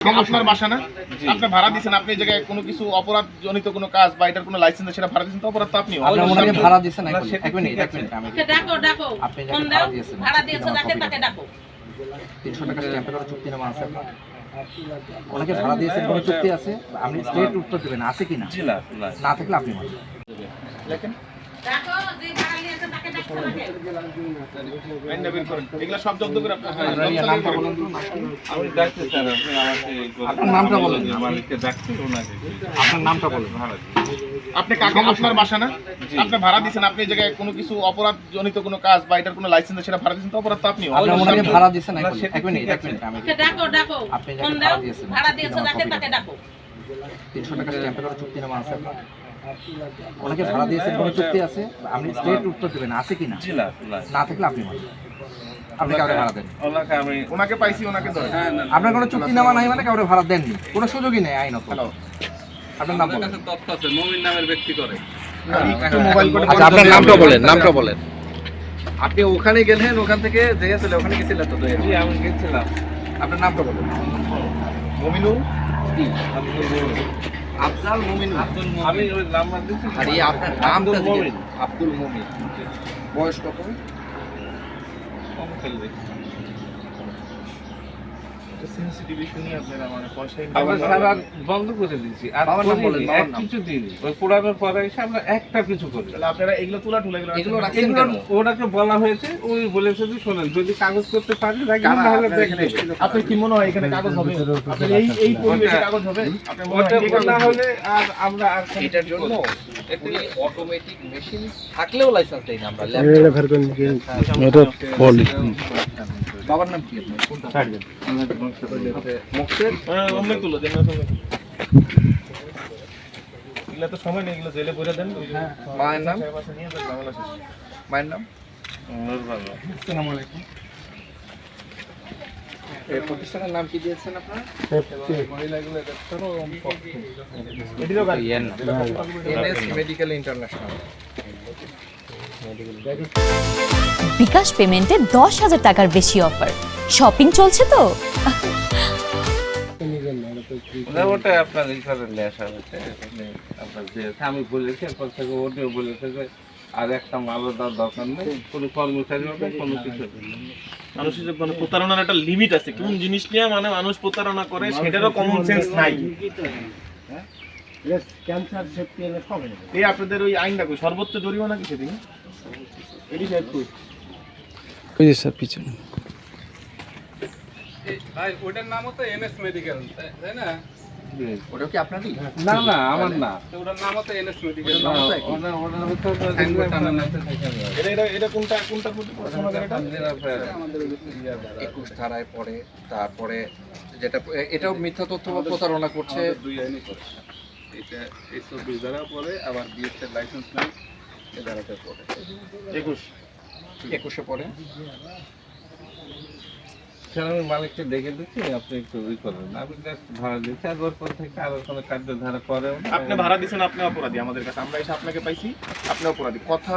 আপনার বাসা না? আপনি ভাড়া দিয়েছেন, আপনি এই জায়গায় কোনো কিছু অপরাধ জনিত কোনো কাজ বা এটার কোনো লাইসেন্স সেটা ভাড়া দিয়েছেন, তো অপরাধ তো আপনিও। আপনি ওনাকে ভাড়া দিয়েছেন এক মিনিট আমি ডাকো ডাকো আপনি ফোন যাকে দাও, ভাড়া দিয়েছেন ভাড়া দিয়েছো যাকে তাকে ডাকো। 300 টাকা স্ট্যাম্পে করা চুক্তিনামা আছে আপনার? ওনাকে ভাড়া দিয়েছেন কোনো চুক্তি আছে? আপনি স্ট্রেট উত্তর দেবেন আছে কি না, না থাকলে আপনি বলুন। লেখেন ডাকো, যে ভাড়া নিয়েছে তাকে ডাকো নাকি? আইন বের করেন, এগুলা সব জব্দ করে আপনার নামটা বলুন তো। আমি ডাকতে স্যার আপনি আমাকে আপনার নামটা বলুন। আমাকে ডাকতে ওনাকে আপনার নামটা বলুন। আপনি কাকে, আপনার বাসা না? আপনি ভাড়া দিয়েছেন, আপনি এই জায়গায় কোনো কিছু অপরাধ জনিত কোনো কাজ বা এটার কোনো লাইসেন্স সেটা ভাড়া দিয়েছেন, তো অপরাধ তো আপনিও। আপনি ওনাকে ভাড়া দিয়েছেন এক মিনিট আমি ডাকো ডাকো আপনি ফোন যাকে দাও, ভাড়া দিয়েছেন ভাড়া দিয়েছো যাকে তাকে ডাকো। 300 টাকা স্ট্যাম্পে করা চুক্তিনামা আছে আপনার? ওনাকে ভাড়া দিয়েছেন কোনো চুক্তি আছে? আপনি স্ট্রেট উত্তর দেবেন আছে কি না, না থাকলে আপনি বলুন। আপনি কাউকে ভাড়া দেন? ওনাকে আমি ওনাকে পাইছি, ওনাকে ধরে। আপনার কোনো চুক্তিনামা নাই মানে কাউকে ভাড়া দেননি, কোনো সুযোগই নেই আইনত। আপনার নাম বলুন। তথ্য আছে মুমিন নামের ব্যক্তি করে একটু মোবাইল করে আচ্ছা আপনার নামটা বলেন, নামটা বলেন। আপনি ওখানে গেলেন, ওখান থেকে গেছিল, ওখানে গেছিলেন তো? জি আমি গেছিলাম আপনার নামটা বলেন। মমিনুল আফজাল মুমিন। আমি ওই নাম্বার দিচ্ছি আর এই আপনার নামটা দিলেন আব্দুল মুমিন। বয়স কত? কম খেলবে সেনসিটিভ ইস্যু নিয়ে আপনারা মানে পয়সা আমরা সারা বন্ধ করে দিয়েছি আর বাবার নাম বলেন, বাবার নাম। কিছু দিন ওই পোড়ানোর পরে এসে আমরা একটা কিছু করি তাহলে আপনারা এগুলো তোলা ঠুলা এগুলো রাখছেন এগুলো কেন? ওনাকে বলা হয়েছে, ওই বলেছে যে শোনেন যদি কাগজ করতে পারি রাখবেন, কারা তাহলে আপনার এখানে দেখবেন। এসেছিল? আপনার কি মনে হয় এখানে কাগজ হবে? আপনার এই পরিবেশে কাগজ হবে? আপনার মনে ওটা হয় ঠিক না আছে? হলে আর আমরা আর এটার জন্য অটোমেটিক মেশিন থাকলেও লাইসেন্স দেই না আমরা। বাবার নাম কি আপনার? কোনটা? মুকসেদ। অমনি তুলো দেন না তুমি। এগুলা তো সময় নেই, এগুলো জেলে ভরে দেন। মায়ের নাম? পাশে নিয়ে যান, ঝামেলা শেষ। মায়ের নাম? ভালো আসসালামু আলাইকুম। এই প্রতিষ্ঠানের নাম কি দিয়েছেন আপনারা? এটিরও গাড়ি। NS medical international. বিকাশ পেমেন্টে 10,000 টাকার বেশি অফার। শপিং চলছে তো? ওটা আপনার এই করে লেখা হয়েছে আপনার যে আমি বলেছি এরপর থেকে ওটিও বলেছে যে আর একটা মালও দেওয়ার দরকার নেই, কোনো কর্মচারী হবে কোনো কিছু হবে না। মানুষের যে মানে প্রতারণার একটা লিমিট আছে, কোন জিনিস নিয়ে মানে মানুষ প্রতারণা করে সেটারও কমন সেন্স নাই। এই আপনাদের ওই আইনটা কই, সর্বোচ্চ জরিমানা কি সেদিন? এডি সাহেব কই? ওই যে স্যার পিছনে। ভাই ওটার নামও তো এনএস মেডিকেল তাই না? ওটা কি আপনারই? না না আমার না, তো ওটার নামও তো এনএস মেডিকেল। ওনার হচ্ছে এটা কোনটা পড়াশোনা করে এটা? 21 ধারায় পড়ে, তারপরে যেটা এটাও মিথ্যা তথ্য বা প্রতারণা করছে। দুই আইনই করে এটা এই 24 দ্বারা পরে আবার বিএসএর লাইসেন্স নাই এই দ্বারাতে পড়ে 21 পড়ে। স্যার আমি মালিককে দেখে দিচ্ছি, আপনি একটু ই করবেন, আমি জাস্ট ভাড়া দিচ্ছি আর ওর পর থেকে আর কোনো কার্যধারা করেও না। আপনি ভাড়া দিছেন, আপনি অপরাধী আমাদের কাছে। আমরা এসে আপনাকে পাইছি, আপনি অপরাধী। কথা